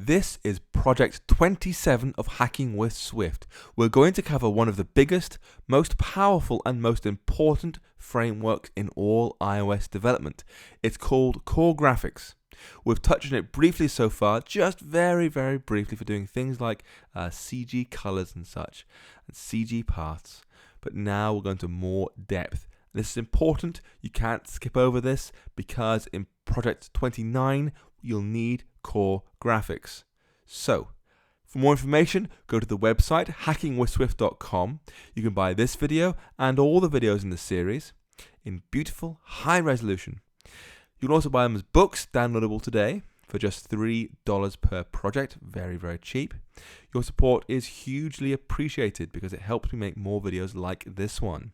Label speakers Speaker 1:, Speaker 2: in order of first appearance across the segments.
Speaker 1: This is project 27 of Hacking with Swift. We're going to cover one of the biggest, most powerful and most important frameworks in all iOS development. It's called Core Graphics. We've touched on it briefly so far, just very, very briefly for doing things like CG colors and such, and CG paths. But now we're going to more depth. This is important. You can't skip over this because in project 29, you'll need core graphics. So, for more information, go to the website hackingwithswift.com. You can buy this video and all the videos in the series in beautiful, high resolution. You can also buy them as books, downloadable today, for just $3 per project. Very, very cheap. Your support is hugely appreciated because it helps me make more videos like this one.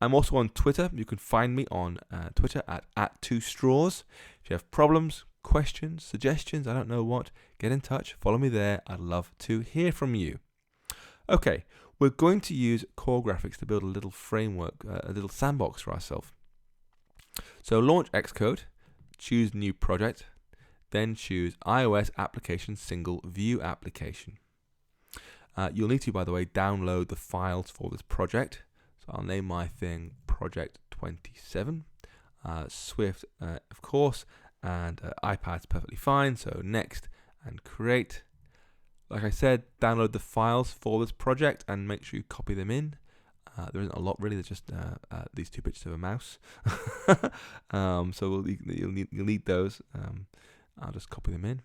Speaker 1: I'm also on Twitter. You can find me on Twitter at 2straws. If you have problems, questions, suggestions, I don't know what, get in touch, follow me there. I'd love to hear from you. Okay, we're going to use Core Graphics to build a little framework, a little sandbox for ourselves. So launch Xcode, choose new project, then choose iOS application single view application. You'll need to, by the way, download the files for this project. So I'll name my thing project 27, Swift, of course, and iPad's perfectly fine. So next and create. Like I said, download the files for this project and make sure you copy them in. There isn't a lot really. There's just these two pictures of a mouse. So you'll need those. I'll just copy them in.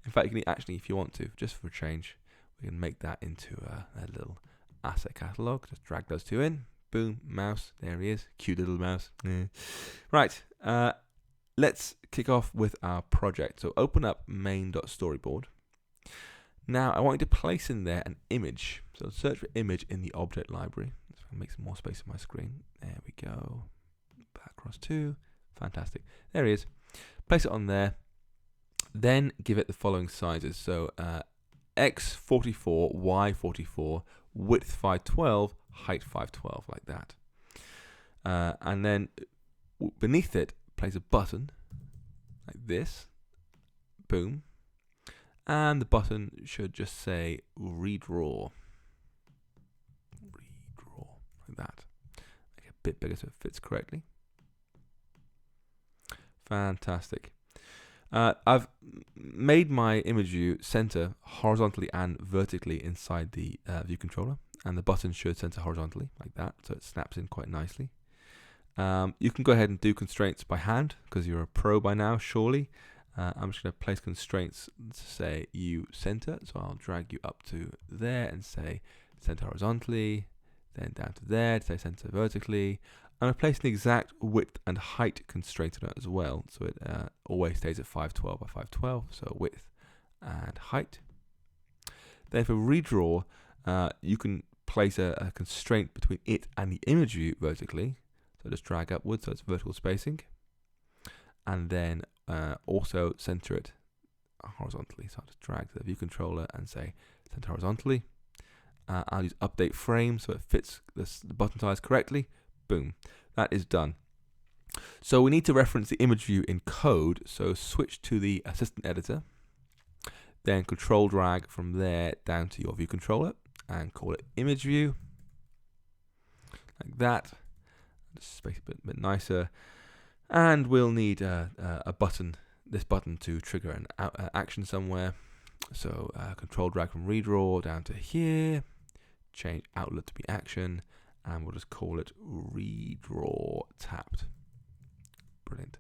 Speaker 1: In fact, you can actually, if you want to, just for a change, we can make that into a little asset catalog. Just drag those two in. Boom, mouse. There he is. Cute little mouse. Yeah. Right. Let's kick off with our project. So open up main.storyboard. Now I want you to place in there an image. So search for image in the object library. Let's make some more space on my screen. There we go. Back across two. Fantastic. There he is. Place it on there. Then give it the following sizes. So x44, y44, width 512, height 512, like that. And then beneath it, place a button like this. Boom. And the button should just say redraw. Redraw, like that. Make it a bit bigger so it fits correctly. Fantastic. I've made my image view center horizontally and vertically inside the ViewController, and the button should center horizontally like that, so it snaps in quite nicely. You can go ahead and do constraints by hand because you're a pro by now, surely. I'm just going to place constraints to say you center, so I'll drag you up to there and say center horizontally, then down to there to say center vertically. I'm going to place an exact width and height constraint on it as well, so it always stays at 512 by 512, so width and height. Then for redraw, you can place a constraint between it and the image view vertically, so just drag upwards so it's vertical spacing, and then also center it horizontally, so I'll just drag to the ViewController and say center horizontally. I'll use update frame so it fits the button size correctly. Boom, that is done. So we need to reference the image view in code, so switch to the assistant editor, then control drag from there down to your ViewController and call it image view, like that. Just space it a bit nicer, and we'll need a button, this button, to trigger an action somewhere. So control drag from redraw down to here, change outlet to be action, and we'll just call it redraw tapped. Brilliant.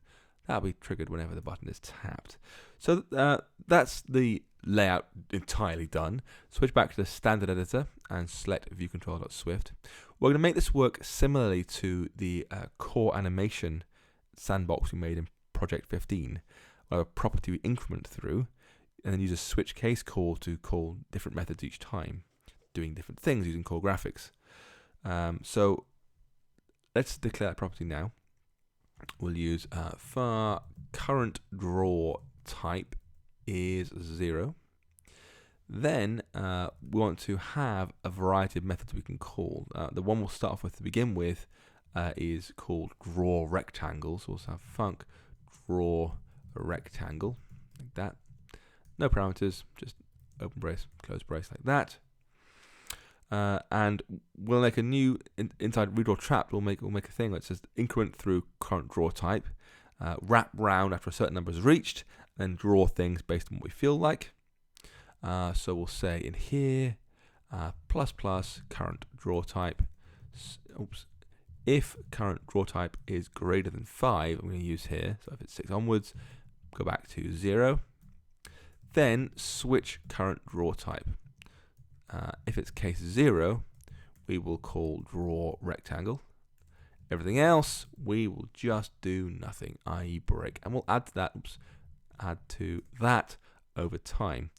Speaker 1: That'll be triggered whenever the button is tapped. So that's the layout entirely done. Switch back to the standard editor and select ViewController.swift. We're going to make this work similarly to the core animation sandbox we made in project 15, where a property we increment through, and then use a switch case call to call different methods each time, doing different things using core graphics. So let's declare that property now. We'll use for current draw type is 0. Then we want to have a variety of methods we can call. The one we'll start off with to begin with is called draw rectangle. So we'll have func draw rectangle like that. no parameters, just open brace, close brace like that. And we'll make a new inside redraw trapped. We'll make a thing that says increment through current draw type, wrap round after a certain number is reached, then draw things based on what we feel like. So we'll say in here plus current draw type. If current draw type is greater than 5, I'm going to use here. So if it's 6 onwards, go back to 0. Then switch current draw type. If it's case 0, we will call draw rectangle. Everything else, we will just do nothing, i.e. break. And we'll add to that over time.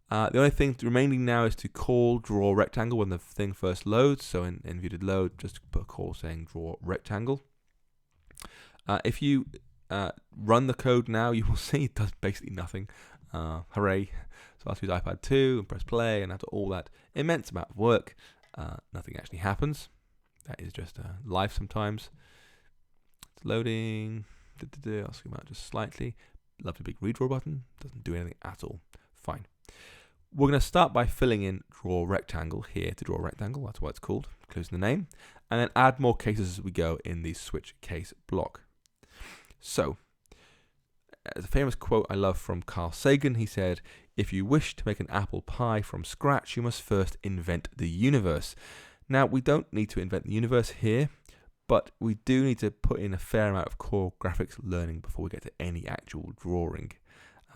Speaker 1: The only thing remaining now is to call draw rectangle when the thing first loads. So in view.load, just put a call saying draw rectangle. If you run the code now, you will see it does basically nothing. Hooray. So I'll choose iPad 2 and press play, and after all that immense amount of work, nothing actually happens. That is just life sometimes. It's loading. I'll zoom out just slightly. Lovely big redraw button. Doesn't do anything at all. Fine. We're going to start by filling in draw rectangle here to draw rectangle. That's what it's called. Closing the name. And then add more cases as we go in the switch case block. So, as a famous quote I love from Carl Sagan, he said, "If you wish to make an apple pie from scratch, you must first invent the universe." Now, we don't need to invent the universe here, but we do need to put in a fair amount of core graphics learning before we get to any actual drawing.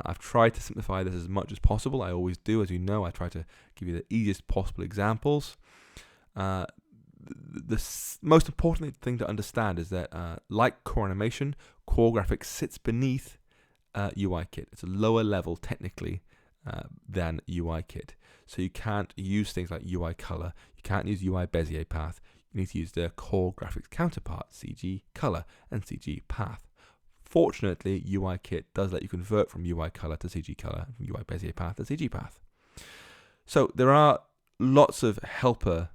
Speaker 1: I've tried to simplify this as much as possible. I always do, as you know. I try to give you the easiest possible examples. The most important thing to understand is that, like core animation, core graphics sits beneath UIKit. It's a lower level technically than UIKit. So you can't use things like UI color. You can't use UI Bezier path. You need to use the core graphics counterpart, CG color and CG path. Fortunately, UIKit does let you convert from UI color to CG color, from UI Bezier path to CG path. So there are lots of helper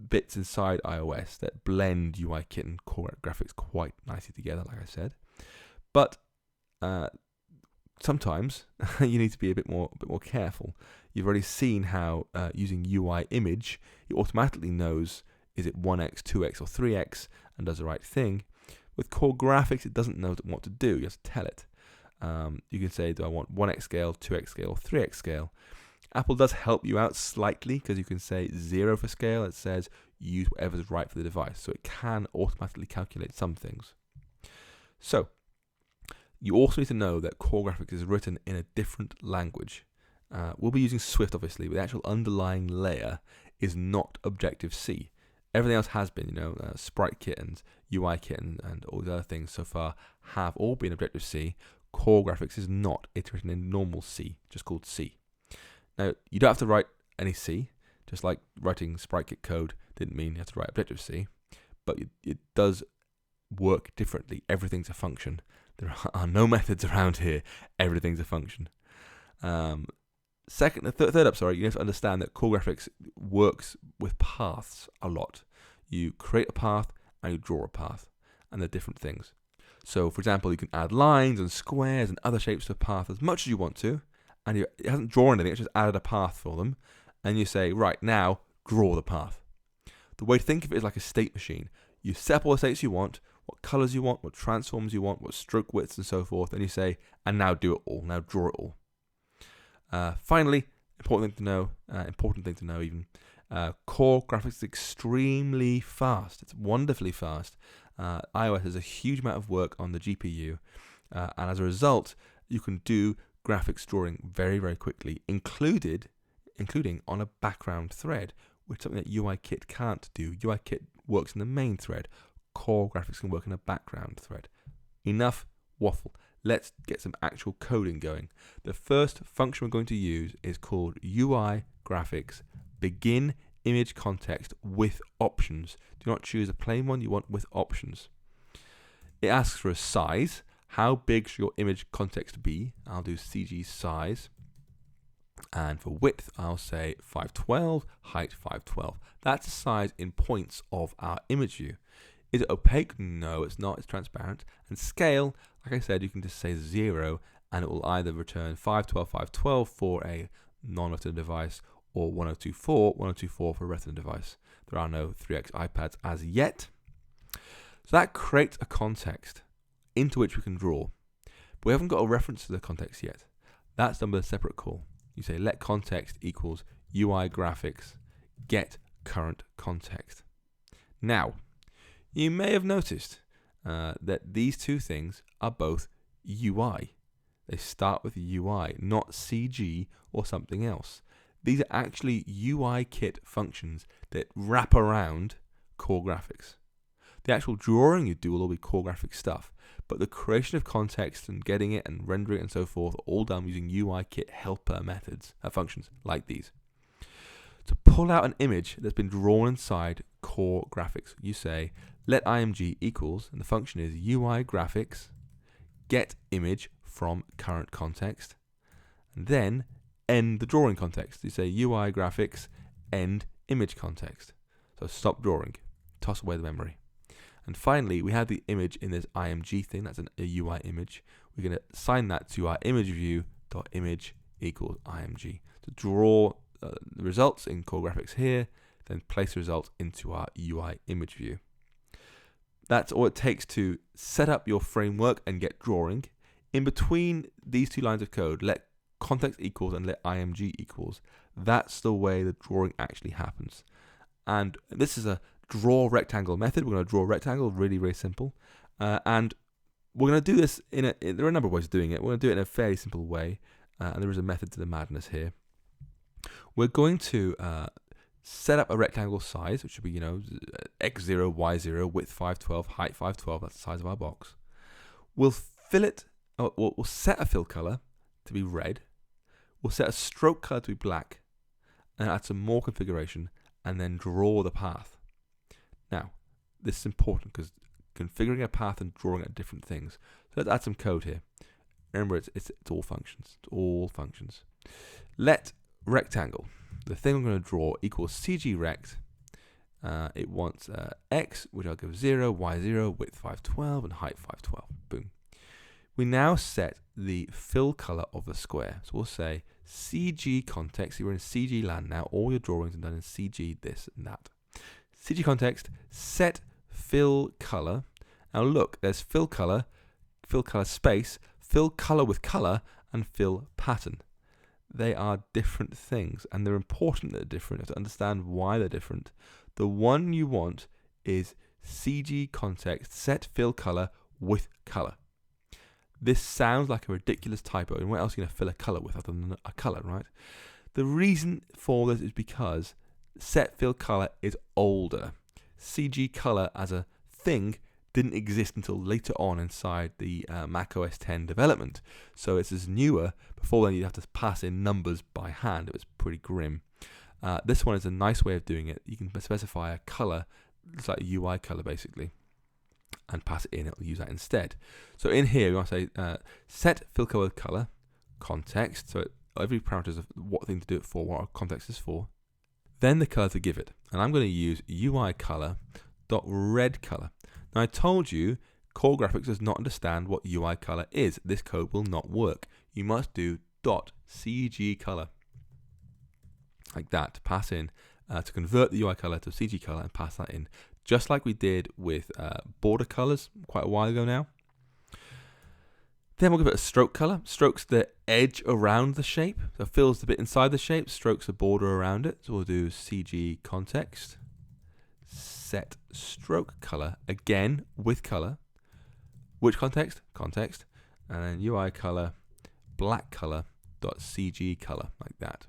Speaker 1: bits inside iOS that blend UIKit and core graphics quite nicely together, like I said. But sometimes you need to be a bit more careful. You've already seen how using UI image, it automatically knows is it 1x, 2x, or 3x and does the right thing. With core graphics, it doesn't know what to do. You have to tell it. You can say, do I want 1x scale, 2x scale, or 3x scale? Apple does help you out slightly because you can say 0 for scale. It says use whatever's right for the device. So it can automatically calculate some things. So you also need to know that core graphics is written in a different language. We'll be using Swift, obviously, but the actual underlying layer is not Objective-C. Everything else has been, SpriteKit and UIKit and all the other things so far have all been Objective-C. Core graphics is not. It's written in normal C, just called C. Now, you don't have to write any C, just like writing SpriteKit code didn't mean you have to write Objective-C, but it does work differently. Everything's a function. There are no methods around here. Everything's a function. Third up, you have to understand that core graphics works with paths a lot. You create a path and you draw a path, and they're different things. So, for example, you can add lines and squares and other shapes to a path as much as you want to, and it hasn't drawn anything, it's just added a path for them, and you say, right, now, draw the path. The way to think of it is like a state machine. You set up all the states you want, what colors you want, what transforms you want, what stroke widths and so forth, and you say, and now do it all, now draw it all. Finally, important thing to know even, core graphics is extremely fast. It's wonderfully fast. iOS has a huge amount of work on the GPU, and as a result, you can do graphics drawing very, very quickly, including on a background thread, which is something that UIKit can't do. UIKit works in the main thread. Core graphics can work in a background thread. Enough waffle. Let's get some actual coding going. The first function we're going to use is called UI graphics begin image context with options. Do not choose a plain one, you want with options. It asks for a size. How big should your image context be? I'll do CG size. And for width, I'll say 512, height 512. That's the size in points of our image view. Is it opaque? No, it's not. It's transparent. And scale, like I said, you can just say 0 and it will either return 512 for a non-retina device or 1024 for a retina device. There are no 3X iPads as yet. So that creates a context into which we can draw. But we haven't got a reference to the context yet. That's done with a separate call. You say let context equals UI graphics get current context. Now, you may have noticed that these two things are both UI. They start with UI, not CG or something else. These are actually UIKit functions that wrap around core graphics. The actual drawing you do will all be core graphics stuff, but the creation of context and getting it and rendering it and so forth are all done using UIKit helper methods, functions like these. To pull out an image that's been drawn inside core graphics, you say let img equals, and the function is UI graphics get image from current context, and then end the drawing context. You say UI graphics end image context. So stop drawing, toss away the memory. And finally, we have the image in this img thing. That's a UI image. We're going to assign that to our image view.image equals img to draw the results in core graphics here, then place the results into our UI image view. That's all it takes to set up your framework and get drawing. In between these two lines of code, let context equals and let img equals. That's the way the drawing actually happens. And this is a draw rectangle method. We're going to draw a rectangle, really, really simple. And we're going to do this there are a number of ways of doing it. We're going to do it in a fairly simple way. And there is a method to the madness here. We're going to set up a rectangle size, which should be, x0, y0, width 512, height 512. That's the size of our box. We'll fill it. We'll set a fill color to be red. We'll set a stroke color to be black, and add some more configuration, and then draw the path. Now, this is important because configuring a path and drawing are different things. So let's add some code here. Remember, it's all functions. It's all functions. Let rectangle, the thing I'm going to draw, equals CGRect. It wants x, which I'll give 0, y0, width 512, and height 512. Boom. We now set the fill color of the square. So we'll say CGContext. You're in CG land now. All your drawings are done in CG, this and that. CGContext, set fill color. Now look, there's fill color space, fill color with color, and fill pattern. They are different things, and they're important that they're different. You have to understand why they're different. The one you want is CGContext, set fill color with color. This sounds like a ridiculous typo, and what else are you going to fill a color with other than a color, right? The reason for this is because set fill color is older. CG color as a thing didn't exist until later on inside the Mac OS X development. So it's newer. Before then, you'd have to pass in numbers by hand. It was pretty grim. This one is a nice way of doing it. You can specify a color. It's like a UI color, basically, and pass it in. It'll use that instead. So in here, we want to say set fill color with color, context. So every parameter is what thing to do it for, what our context is for. Then the color to give it. And I'm going to use UI color dot red color. Now I told you core graphics does not understand what UI color is. This code will not work. You must do .cg color like that to pass in to convert the UI color to CG color and pass that in, just like we did with border colors quite a while ago now. Then we'll give it a stroke color. Strokes the edge around the shape, so fills the bit inside the shape, strokes the border around it. So we'll do CGContext, set stroke color, again with color. Which context? Context. And then UI color, black color, .cg color, like that.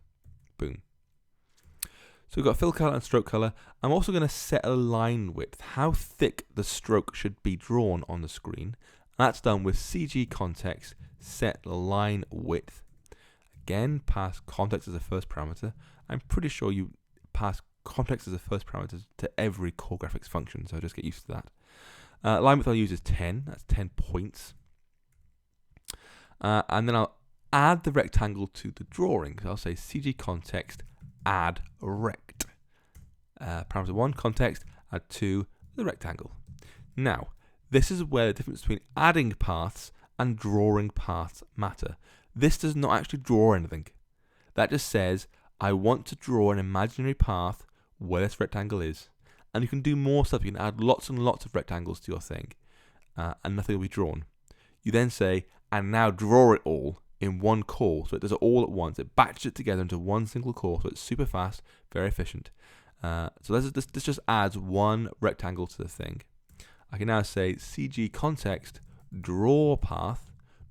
Speaker 1: Boom. So we've got fill color and stroke color. I'm also going to set a line width, how thick the stroke should be drawn on the screen. That's done with CGContext, set line width. Again, pass context as a first parameter. I'm pretty sure you pass context as a first parameter to every core graphics function, so just get used to that. Line width I'll use is 10, that's 10 points. And then I'll add the rectangle to the drawing. So I'll say CGContext add rect. Parameter 1, context, add 2, the rectangle. Now, this is where the difference between adding paths and drawing paths matter. This does not actually draw anything. That just says, I want to draw an imaginary path where this rectangle is. And you can do more stuff. You can add lots and lots of rectangles to your thing, and nothing will be drawn. You then say, and now draw it all in one call. So it does it all at once. It batches it together into one single call. So it's super fast, very efficient. So this just adds one rectangle to the thing. I can now say CGContext draw path,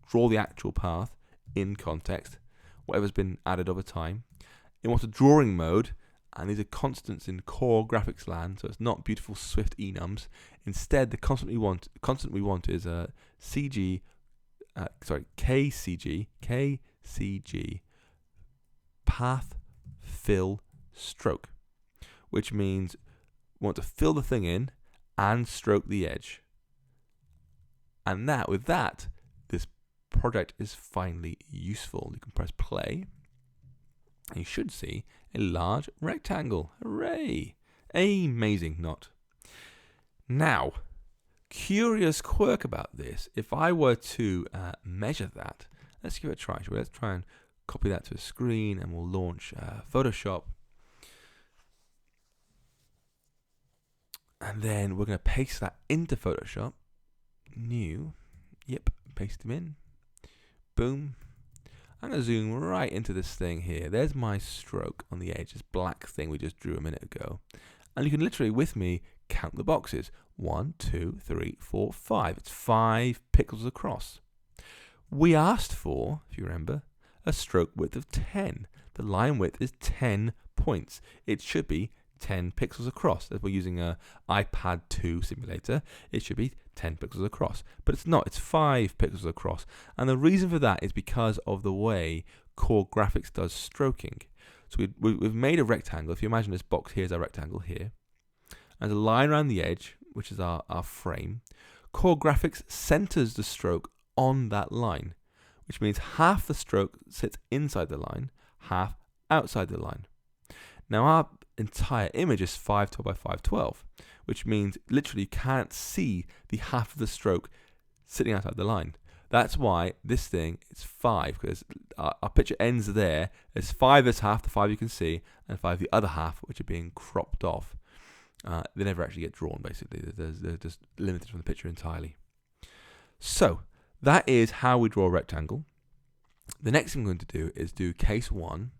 Speaker 1: draw the actual path in context, whatever's been added over time. It wants a drawing mode, and these are constants in core graphics land, so it's not beautiful Swift enums. Instead, the constant we want is KCG path fill stroke, which means we want to fill the thing in and stroke the edge. And now with that, this project is finally useful. You can press play, and you should see a large rectangle. Hooray! Amazing, not? Now, curious quirk about this, if I were to measure that, let's give it a try. Let's try and copy that to a screen, and we'll launch Photoshop. And then we're going to paste that into Photoshop. New. Yep, paste them in. Boom. I'm going to zoom right into this thing here. There's my stroke on the edge, this black thing we just drew a minute ago. And you can literally, with me, count the boxes. 1, 2, 3, 4, 5. It's 5 pixels across. We asked for, if you remember, a stroke width of 10. The line width is 10 points. It should be 10 pixels across. If we're using a iPad 2 simulator, it should be 10 pixels across. But it's not, it's 5 pixels across. And the reason for that is because of the way Core Graphics does stroking. So we've made a rectangle. If you imagine this box, here's our rectangle here. And a line around the edge, which is our frame. Core Graphics centers the stroke on that line, which means half the stroke sits inside the line, half outside the line. Now our entire image is 512 by 512, which means literally you can't see the half of the stroke sitting outside the line. That's why this thing is 5, because our picture ends there. There's 5 this half, the 5 you can see, and 5 the other half, which are being cropped off. They never actually get drawn, basically. They're just limited from the picture entirely. So that is how we draw a rectangle. The next thing we're going to do is do case 1,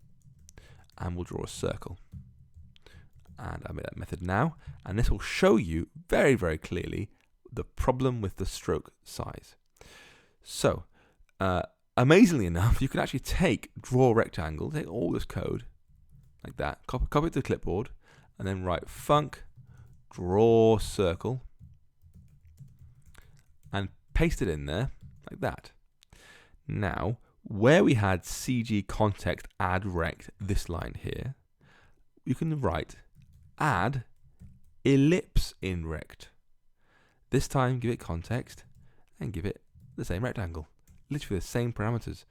Speaker 1: and we'll draw a circle. And I made that method now, and this will show you very, very clearly the problem with the stroke size. So, amazingly enough, you can actually draw rectangle, take all this code, like that, copy it to the clipboard, and then write func draw circle, and paste it in there, like that. Now, where we had CGContext add rect, this line here, you can write add ellipse in rect. This time give it context and give it the same rectangle, literally the same parameters,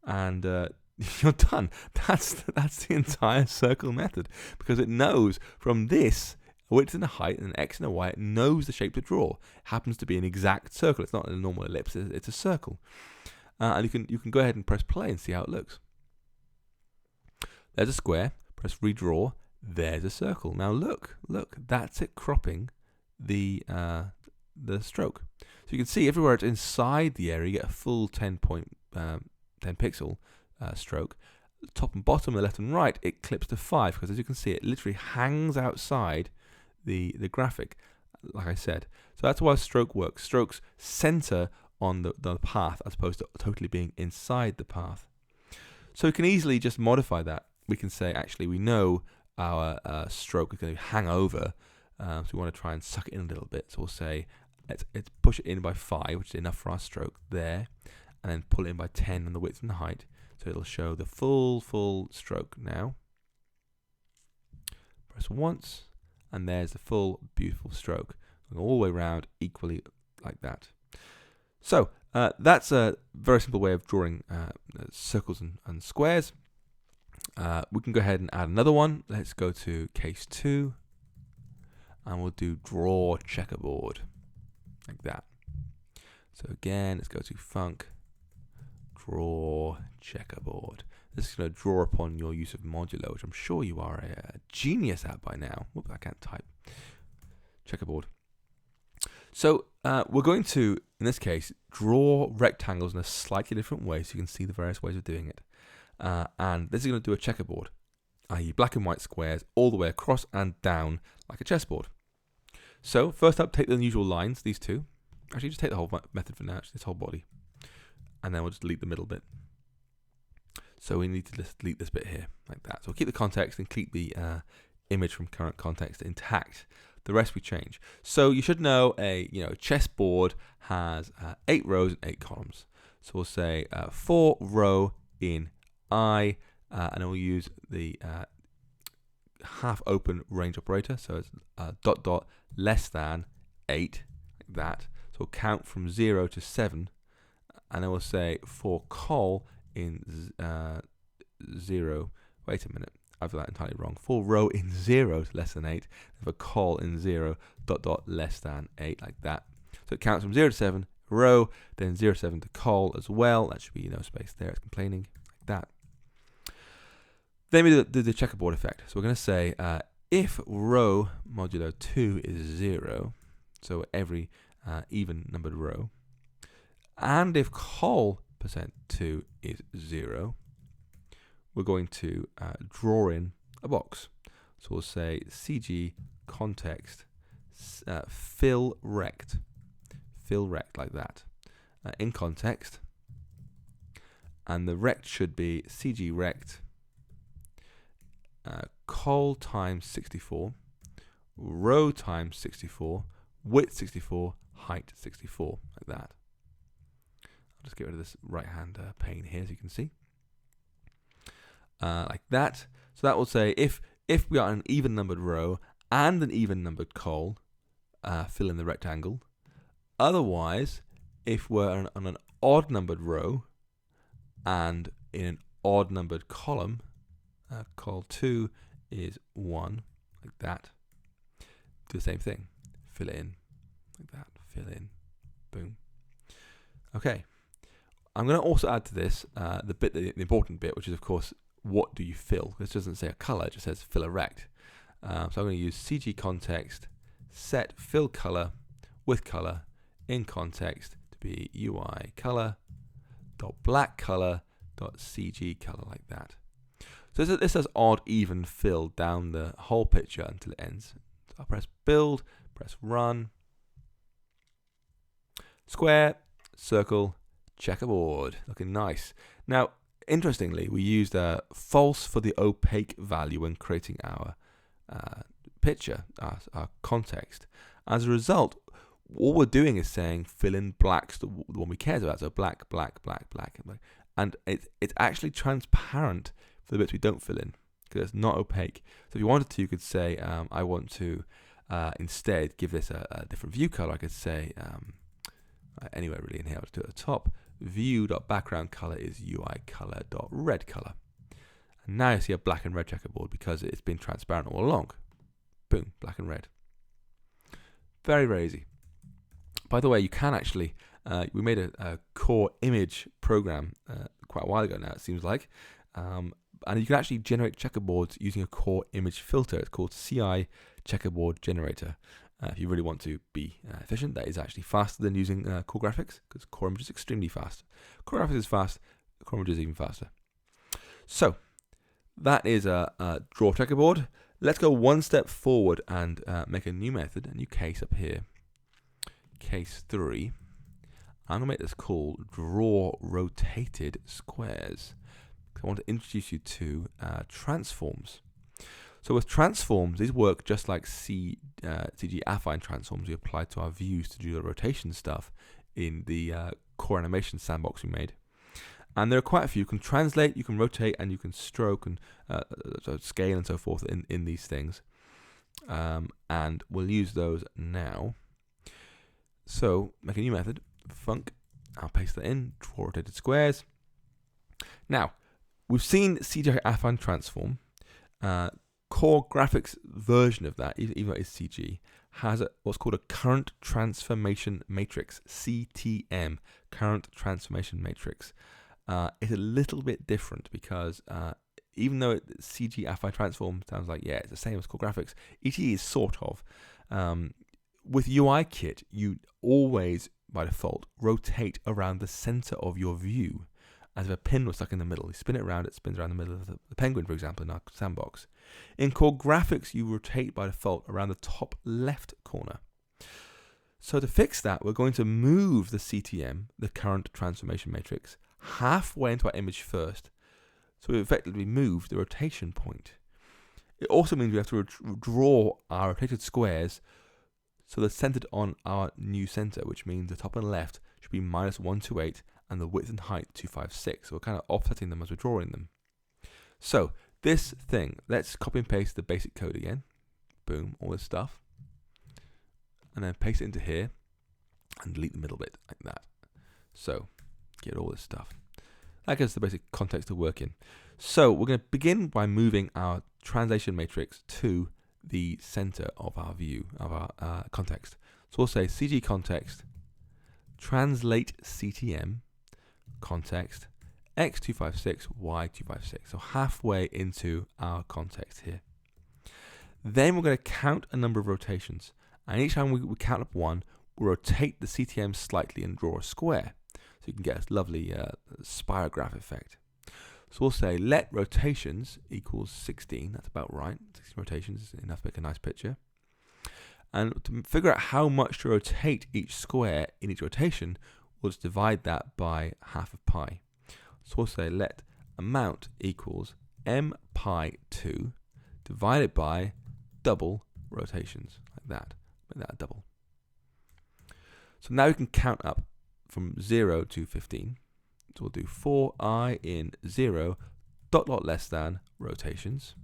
Speaker 1: and you're done. That's the entire circle method, because it knows from this a width and a height and an x and a y. It knows the shape to draw. It happens to be an exact circle. It's not a normal ellipse. It's a circle, and you can go ahead and press play and see how it looks. There's a square. Press redraw. There's a circle. Now look, that's it cropping the stroke. So you can see everywhere it's inside the area, you get a full 10 pixel stroke. Top and bottom, the left and right, it clips to 5, because as you can see, it literally hangs outside the graphic, like I said. So that's why stroke works. Strokes center on the path as opposed to totally being inside the path. So we can easily just modify that. We can say, actually, we know our stroke is going to hang over, so we want to try and suck it in a little bit. So we'll say, let's push it in by 5, which is enough for our stroke there, and then pull it in by 10 on the width and the height. So it'll show the full stroke now. Press once, and there's the full beautiful stroke, going all the way around equally like that. So that's a very simple way of drawing circles and squares. We can go ahead and add another one. Let's go to case 2, and we'll do draw checkerboard, like that. So again, let's go to func, draw, checkerboard. This is going to draw upon your use of modulo, which I'm sure you are a genius at by now. Whoop, I can't type. Checkerboard. So we're going to, in this case, draw rectangles in a slightly different way so you can see the various ways of doing it. And this is going to do a checkerboard, i.e. black and white squares all the way across and down like a chessboard. So first up, take the unusual lines, these two. Actually, just take the whole method for now, actually, this whole body. And then we'll just delete the middle bit. So we need to just delete this bit here, like that. So we'll keep the context and keep the image from current context intact. The rest we change. So you should know a chessboard has 8 rows and 8 columns. So we'll say for row in I, and then we'll use the half open range operator. So it's dot dot less than 8, like that. So we'll count from 0 to 7, and then we'll say for col in 0. Wait a minute, I've got that entirely wrong. For row in 0 to less than 8, and for col in 0 dot dot less than 8, like that. So it counts from 0 to 7 row, then 0 to 7 to col as well. That should be no space there. It's complaining, like that. Then we do the checkerboard effect. So we're going to say if row modulo 2 is 0, so every even numbered row, and if col %2 is 0, we're going to draw in a box. So we'll say CGContext fill rect like that in context, and the rect should be CGRect col times 64, row times 64, width 64, height 64, like that. I'll just get rid of this right hand pane here so you can see. Like that. So that will say if we are an even numbered row and an even numbered col, fill in the rectangle. Otherwise, if we're on an odd numbered row and in an odd numbered column, col 2 is 1, like that. Do the same thing. Fill it in, like that. Fill in. Boom. Okay. I'm going to also add to this the important bit, which is of course, what do you fill? This doesn't say a color; it just says fill a rect. So I'm going to use CGContext set fill color with color in context to be UI color dot black color dot CG color, like that. So this says odd even fill down the whole picture until it ends. So I'll press build, press run, square, circle, checkerboard, looking nice. Now, interestingly, we used false for the opaque value when creating our picture, our context. As a result, all we're doing is saying fill in blacks, the one we cared about. So black, black, black, black, and black. And it's actually transparent for the bits we don't fill in because it's not opaque. So if you wanted to, you could say, I want to instead give this a different view color. I could say, anywhere really in here, I'll just do it at the top. View.background color is UI color.red color. And now you see a black and red checkerboard because it's been transparent all along. Boom, black and red. Very, very easy. By the way, you can actually, we made a core image program quite a while ago now, it seems like. And you can actually generate checkerboards using a core image filter. It's called CI Checkerboard Generator. If you really want to be efficient, that is actually faster than using core graphics because core image is extremely fast. Core graphics is fast, core image is even faster. So that is a draw checkerboard. Let's go one step forward and make a new method, a new case up here. Case 3. I'm going to make this called draw rotated squares. I want to introduce you to transforms. So with transforms, these work just like CG affine transforms we applied to our views to do the rotation stuff in the core animation sandbox we made. And there are quite a few. You can translate, you can rotate, and you can stroke and so scale and so forth in these things. And we'll use those now. So make a new method, func. I'll paste that in, draw rotated squares. Now, we've seen CG affine transform. Core graphics version of that, even though it's CG, has what's called a current transformation matrix, CTM, current transformation matrix. It's a little bit different because even though CG Affine Transform sounds like, yeah, it's the same as core graphics, it is sort of. With UIKit, you always, by default, rotate around the center of your view as if a pin was stuck in the middle. You spin it around, it spins around the middle of the penguin, for example, in our sandbox. In core graphics, you rotate by default around the top left corner. So to fix that, we're going to move the CTM, the current transformation matrix, halfway into our image first. So we effectively move the rotation point. It also means we have to draw our rotated squares so they're centered on our new center, which means the top and left should be -128 and the width and height 256. So we're kind of offsetting them as we're drawing them. So this thing, let's copy and paste the basic code again. Boom, all this stuff. And then paste it into here and delete the middle bit like that. So get all this stuff. That gives us the basic context to work in. So we're going to begin by moving our translation matrix to the center of our view, of our context. So we'll say CGContext translate CTM context x256 y256. So halfway into our context here. Then we're going to count a number of rotations. And each time we count up one, we'll rotate the CTM slightly and draw a square. So you can get a lovely spirograph effect. So we'll say let rotations equals 16. That's about right. 16 rotations is enough to make a nice picture. And to figure out how much to rotate each square in each rotation, we'll just divide that by half of pi. So we'll say let amount equals m pi 2 divided by double rotations, like that. Make that a double. So now we can count up from 0 to 15. So we'll do for I in 0 ... less than rotations.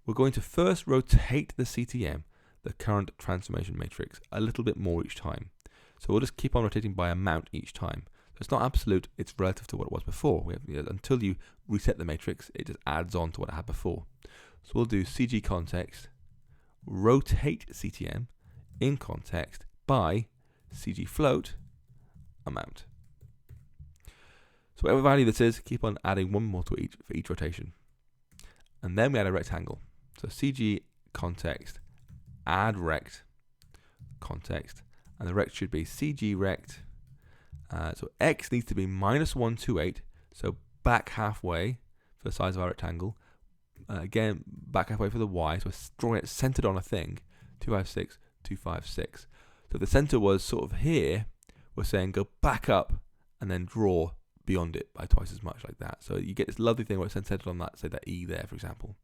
Speaker 1: We're going to first rotate the CTM, the current transformation matrix, a little bit more each time. So we'll just keep on rotating by amount each time. So it's not absolute, it's relative to what it was before. Until you reset the matrix, it just adds on to what it had before. So we'll do CGContext, rotate CTM in context by CGFloat amount. So whatever value this is, keep on adding one more to each for each rotation. And then we add a rectangle. So CGContext add rect context, and the rect should be CGRect. So x needs to be -128, so back halfway for the size of our rectangle. Again, back halfway for the y, so we're drawing it centered on a thing, 256, 256. So if the center was sort of here, we're saying go back up and then draw beyond it by twice as much, like that. So you get this lovely thing where it's centered on that, say that E there, for example.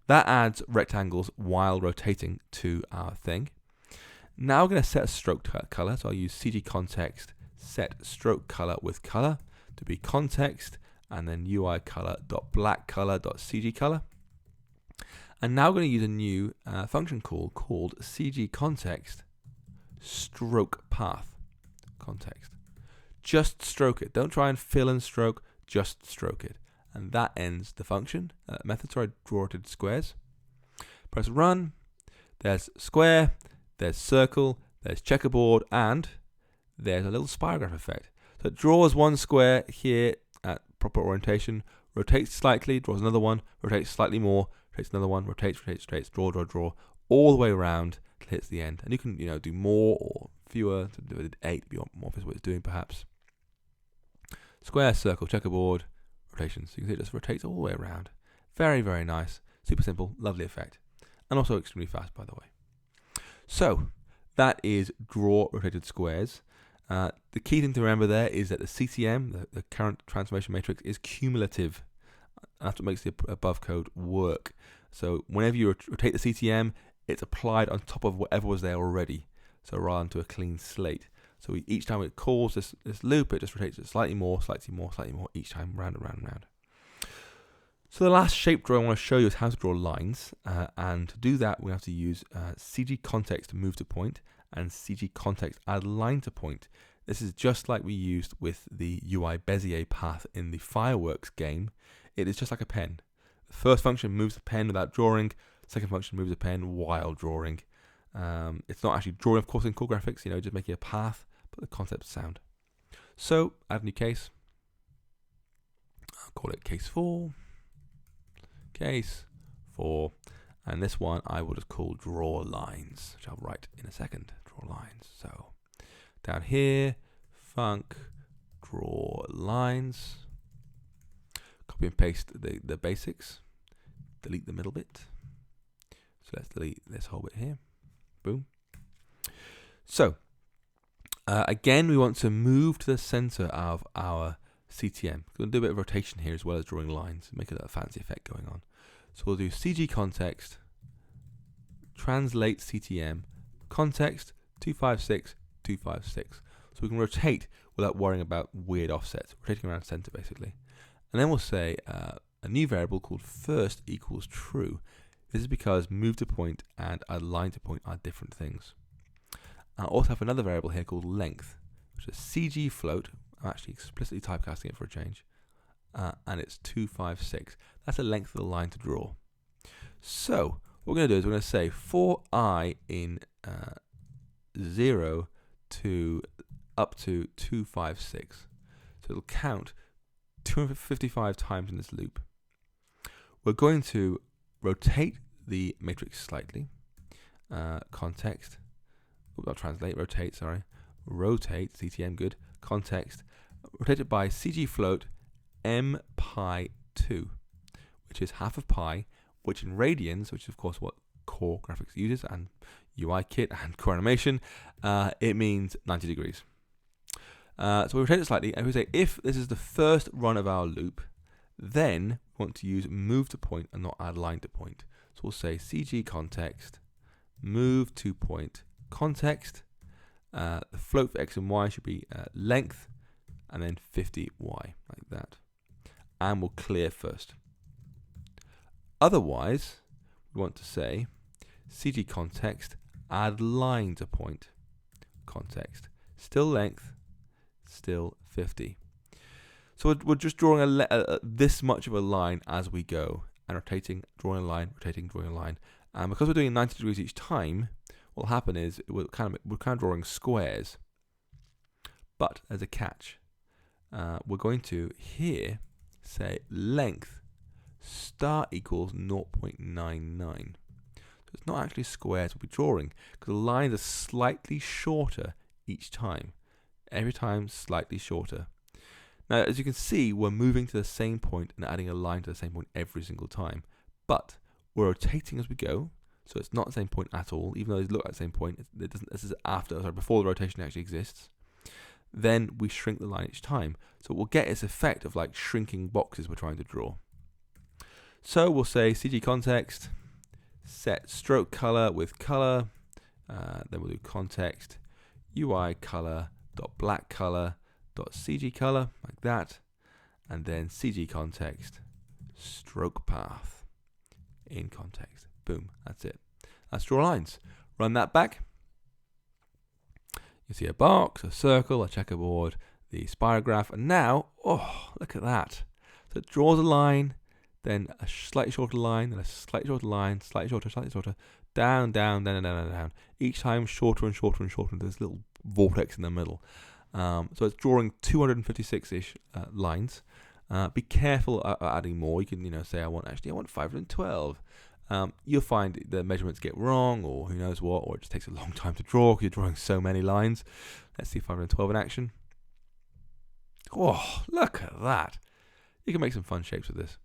Speaker 1: That adds rectangles while rotating to our thing. Now we're going to set a stroke color. So I'll use CGContext set stroke color with color to be context, and then UIColor.blackColor.CGColor. And now we're going to use a new function call called CGContext stroke path context. Just stroke it. Don't try and fill and stroke, just stroke it. And that ends the function. Method, sorry, draw rotated squares. Press run. There's square, there's circle, there's checkerboard, and there's a little spirograph effect. So it draws one square here at proper orientation, rotates slightly, draws another one, rotates slightly more, rotates another one, rotates, draw, all the way around till it hits the end. And you can, do more or fewer, to do it 8 to be more obvious what it's doing perhaps. Square, circle, checkerboard, rotations. So you can see it just rotates all the way around. Very, very nice. Super simple, lovely effect. And also extremely fast, by the way. So that is draw rotated squares. The key thing to remember there is that the CTM, the current transformation matrix, is cumulative. That's what makes the above code work. So whenever you rotate the CTM, it's applied on top of whatever was there already. So rather than to a clean slate. So each time it calls this loop, it just rotates it slightly more, each time, round and round and round. So the last shape draw I want to show you is how to draw lines. And to do that, we have to use CGContext move to point and CGContext add line to point. This is just like we used with the UI Bezier path in the fireworks game. It is just like a pen. The first function moves the pen without drawing. Second function moves a pen while drawing. It's not actually drawing, of course, in core graphics, just making a path, but the concept is sound. So add a new case. I'll call it case 4. Case 4. And this one I will just call draw lines, which I'll write in a second. Draw lines. So down here, func, draw lines. Copy and paste the basics. Delete the middle bit. So let's delete this whole bit here. Boom. So again, we want to move to the center of our CTM. We're going to do a bit of rotation here as well as drawing lines, make a fancy effect going on. So we'll do CGContext, translate CTM, context 256, 256. So we can rotate without worrying about weird offsets, rotating around center basically. And then we'll say a new variable called first equals true. This is because move to point and align to point are different things. I also have another variable here called length, which is CG float. I'm actually explicitly typecasting it for a change. And it's 256. That's the length of the line to draw. So what we're going to do is we're going to say for I in 0 to up to 256. So it'll count 255 times in this loop. We're going to rotate the matrix slightly. Context. I'll translate. Rotate. Sorry. Rotate. CTM. Good. Context. Rotate it by CG float m pi 2, which is half of pi, which in radians, which is of course what core graphics uses, and UIKit and core animation, it means 90 degrees. So we rotate it slightly, and we say if this is the first run of our loop, then we want to use move to point and not add line to point. So we'll say CGContext, move to point, context, the float for x and y should be length, and then 50y, like that. And we'll clear first. Otherwise, we want to say CGContext, add line to point, context, still length, still 50. So we're just drawing this much of a line as we go, and rotating, drawing a line, rotating, drawing a line. And because we're doing 90 degrees each time, what will happen is we're kind of drawing squares. But as a catch, we're going to here say length start equals 0.99. So it's not actually squares we'll be drawing, because the lines are slightly shorter each time. Every time slightly shorter. Now, as you can see, we're moving to the same point and adding a line to the same point every single time. But we're rotating as we go, so it's not the same point at all, even though these look like the same point. It doesn't. This is before the rotation actually exists. Then we shrink the line each time. So we'll get this effect of like shrinking boxes we're trying to draw. So we'll say CGContext, set stroke color with color, then we'll do context, UI color dot black color dot CG color, like that, and then CGContext, stroke path in context. Boom, that's it. Let's draw lines. Run that back. You see a box, a circle, a checkerboard, the spirograph, and now, oh, look at that. So it draws a line, then a slightly shorter line, then a slightly shorter line, slightly shorter, down, down, down, down, down, down. Each time shorter and shorter and shorter. There's a little vortex in the middle. So it's drawing 256-ish lines. Be careful adding more. You can, say I want 512. You'll find the measurements get wrong, or who knows what, or it just takes a long time to draw because you're drawing so many lines. Let's see 512 in action. Oh, look at that. You can make some fun shapes with this.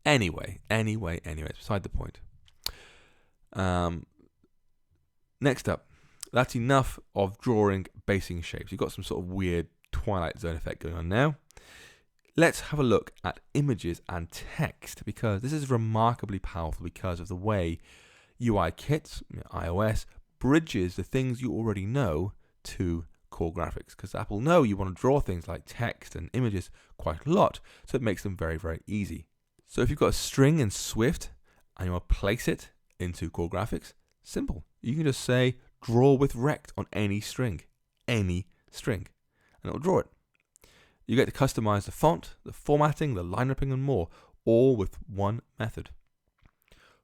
Speaker 1: Anyway, it's beside the point. Next up, that's enough of drawing basing shapes. You've got some sort of weird Twilight Zone effect going on now. Let's have a look at images and text, because this is remarkably powerful because of the way UIKit, iOS, bridges the things you already know to core graphics. Because Apple know you want to draw things like text and images quite a lot, so it makes them very, very easy. So if you've got a string in Swift and you want to place it into core graphics, simple. You can just say draw with rect on any string, and it'll draw it. You get to customize the font, the formatting, the line wrapping, and more, all with one method.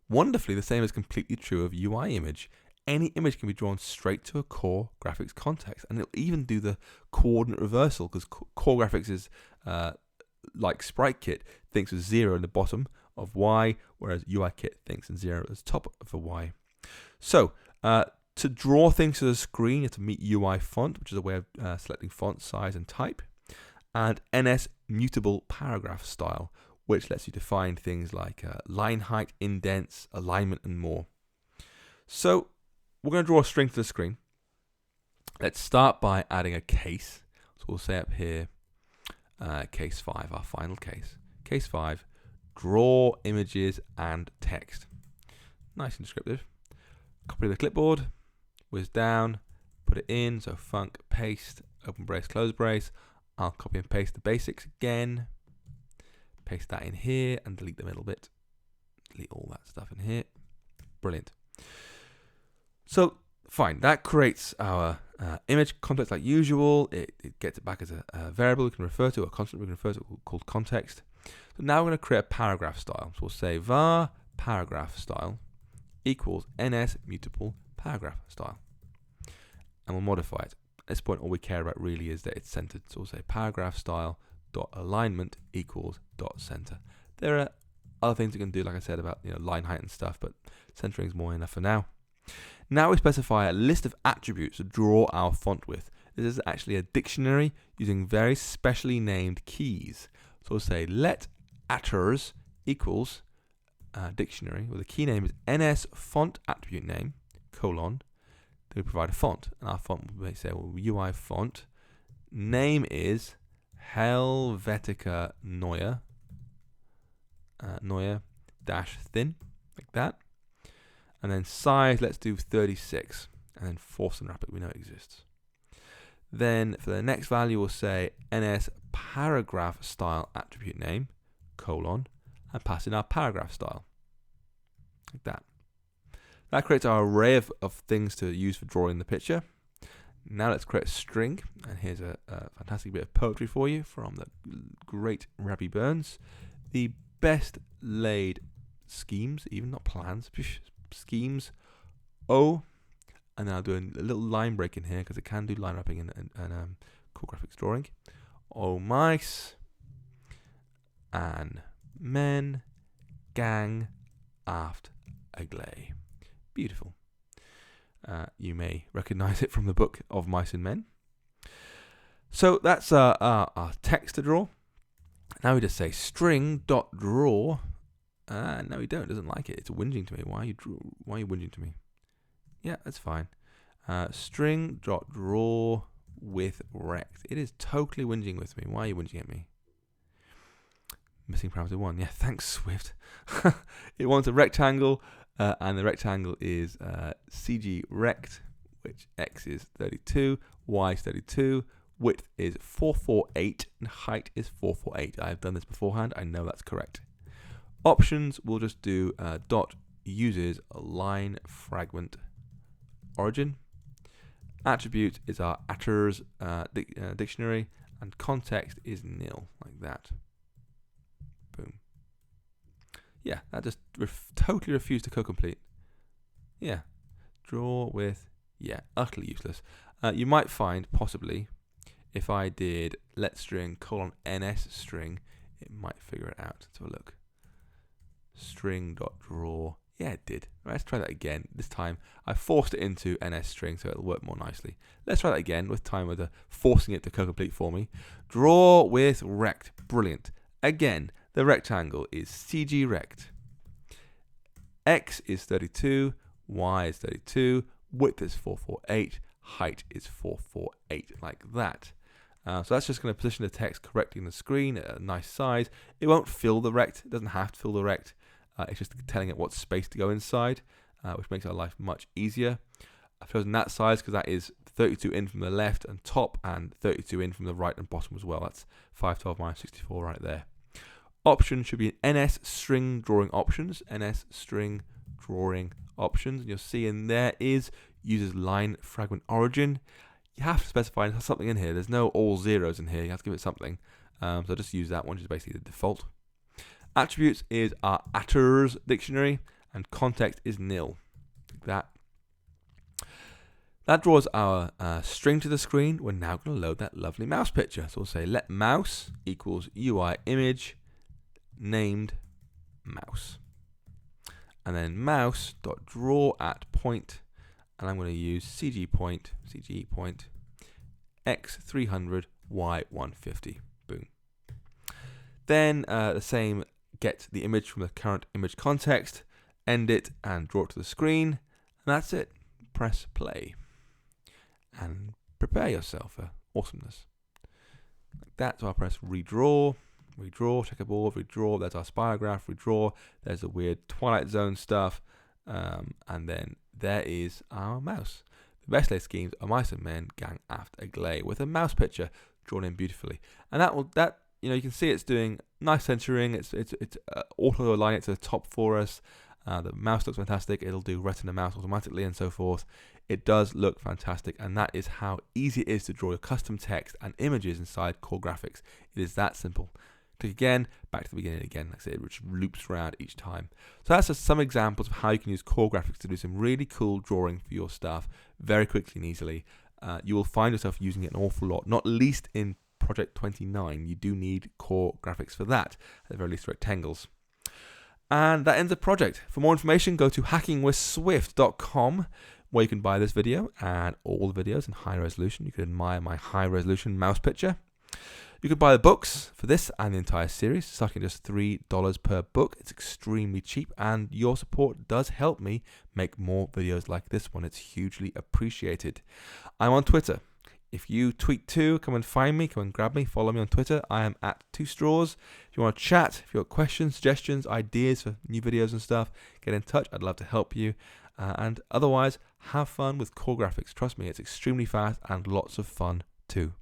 Speaker 1: Wonderfully, the same is completely true of UI image. Any image can be drawn straight to a core graphics context, and it'll even do the coordinate reversal, because core graphics is like SpriteKit thinks of 0 in the bottom of Y, whereas UIKit thinks in 0 at the top of a Y. So to draw things to the screen, you have to meet UI font, which is a way of selecting font size and type, and NS mutable paragraph style, which lets you define things like line height, indents, alignment, and more. So we're going to draw a string to the screen. Let's start by adding a case. So we'll say up here, case 5, our final case. Case 5, draw images and text. Nice and descriptive. Copy the clipboard, whiz down, put it in, so func, paste, open brace, close brace. I'll copy and paste the basics again. Paste that in here and delete the middle bit. Delete all that stuff in here. Brilliant. So fine, that creates our image context like usual. It gets it back as a variable we can refer to, a constant we can refer to called context. So now we're going to create a paragraph style. So we'll say var paragraph style equals ns mutable paragraph style. And we'll modify it. At this point, all we care about really is that it's centered. So we'll say paragraph style dot alignment equals dot center. There are other things you can do, like I said, about line height and stuff, but centering is more enough for now. Now we specify a list of attributes to draw our font with. This is actually a dictionary using very specially named keys. So we'll say let attrs equals dictionary, where the key name is ns font attribute name, colon, then we provide a font, and our font will say, well, UI font, name is Helvetica Neue, Neue dash thin, like that. And then size, let's do 36, and then force and wrap it, we know it exists. Then for the next value, we'll say ns paragraph style attribute name, colon, and pass in our paragraph style, like that. That creates our array of things to use for drawing the picture. Now let's create a string, and here's a fantastic bit of poetry for you from the great Rabbi Burns. The best laid schemes, even not plans, schemes, O, and then I'll do a little line break in here because it can do line wrapping and core graphics drawing. O mice, and men, gang, aft, agley. Beautiful. You may recognize it from the book of Mice and Men. So that's our text to draw. Now we just say string.draw. No, we don't. It doesn't like it. It's whinging to me. Why are you whinging to me? Yeah, that's fine. String.draw with rect. It is totally whinging with me. Why are you whinging at me? Missing parameter 1. Yeah, thanks, Swift. It wants a rectangle. And the rectangle is CGRect, which x is 32, y is 32, width is 448, and height is 448. I've done this beforehand. I know that's correct. Options, we'll just do dot uses line fragment origin. Attribute is our attrs dictionary, and context is nil, like that. Boom. Yeah, that just totally refused to co-complete. Yeah, draw with, yeah, utterly useless. You might find, possibly, if I did let string colon ns string, it might figure it out. Let's have a look. String.draw. Yeah, it did. Right, let's try that again. This time, I forced it into ns string, so it'll work more nicely. Let's try that again, with time with forcing it to co-complete for me. Draw with rect. Brilliant. Again, the rectangle is CGRect. X is 32, Y is 32, width is 448, height is 448, like that. So that's just going to position the text correctly on the screen at a nice size. It won't fill the rect. It doesn't have to fill the rect. It's just telling it what space to go inside, which makes our life much easier. I've chosen that size because that is 32 in from the left and top, and 32 in from the right and bottom as well. That's 512 minus 64 right there. Option should be ns string drawing options, ns string drawing options, and you'll see in there is uses line fragment origin. You have to specify something in here. There's no all zeros in here. You have to give it something. So just use that one, which is basically the default. Attributes is our attrs dictionary, and context is nil. Like that draws our string to the screen. We're now going to load that lovely mouse picture. So we'll say let mouse equals UI image named mouse. And then mouse.draw at point, and I'm going to use CG point x300 y150. Boom. Then the same, get the image from the current image context, end it, and draw it to the screen. And that's it. Press play. And prepare yourself for awesomeness. Like that. So I'll press redraw, checkerboard, redraw. There's our spirograph, redraw. There's the weird Twilight Zone stuff. And then there is our mouse. The best laid schemes are mice and men gang aft a glay with a mouse picture drawn in beautifully. And that you can see it's doing nice centering. It's auto aligning it to the top for us. The mouse looks fantastic. It'll do retina mouse automatically and so forth. It does look fantastic, and that is how easy it is to draw your custom text and images inside Core Graphics. It is that simple. Click again, back to the beginning again. Like I said, which loops around each time. So that's just some examples of how you can use Core Graphics to do some really cool drawing for your stuff very quickly and easily. You will find yourself using it an awful lot, not least in Project 29. You do need Core Graphics for that, at the very least rectangles. And that ends the project. For more information, go to hackingwithswift.com, where you can buy this video and all the videos in high resolution. You can admire my high resolution mouse picture. You could buy the books for this and the entire series, starting at just $3 per book. It's extremely cheap, and your support does help me make more videos like this one. It's hugely appreciated. I'm on Twitter. If you tweet too, come and find me, come and grab me, follow me on Twitter. I am at 2straws. If you want to chat, if you've got questions, suggestions, ideas for new videos and stuff, get in touch. I'd love to help you. And otherwise, have fun with Core Graphics. Trust me, it's extremely fast and lots of fun too.